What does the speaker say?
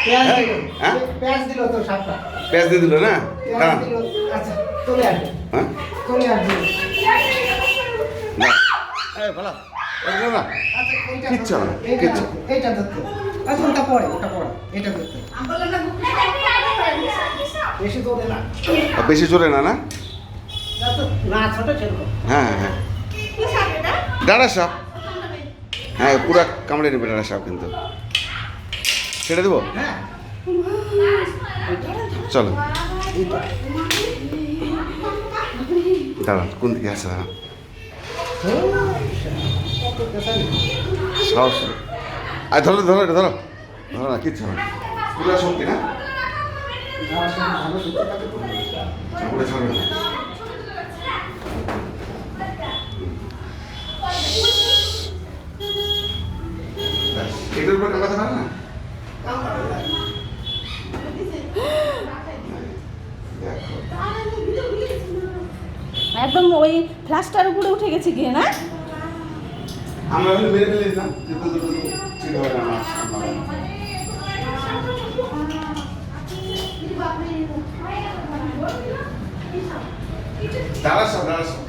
হ্যাঁ পেঁয়াজ দিল তো সাপটা। পেঁয়াজ দিয়ে দিল না? দাঁড়ান। আচ্ছা চলে আসবে, হ্যাঁ চলে আসবে। না এই ভালো না আচ্ছা এইটা কিচ্ছু না, এইটা কিচ্ছু। এইটা ধরতে। আচ্ছা ওটা পরে, ওটা পরে, এটা ধরতে। বেশি দৌড়ে না। বেশি জোরে না না? না ছোট ছোট। হ্যাঁ হ্যাঁ হ্যাঁ ডাঁড়া সাপ। হ্যাঁ পুরা কামড়ে নেবে ডাঁড়া সাপ কিন্তু। ছেড়ে দেবো? হ্যাঁ চলো এইটা। দাঁড়ান কোন দিকে আছে দাঁড়ান। কত পেশা নেই। সাহস আর ধরো ধরো এটা ধরো ধরো না কিচ্ছু না পুরা শক্তি না ভালো সুস্থ থাকে তো। পুরা ছাড়বে না। ব্যাস, এটার উপর কামড়াতে পারে না? দেখো একদম ওই ফ্ল্যাশটার উপরে উঠে গেছে গিয়ে না? আমরা হলে মেরে ফেলে দিতাম কিন্তু ঠিক হবে না আমার সামনে। দাঁড়া সব দাঁড়া সব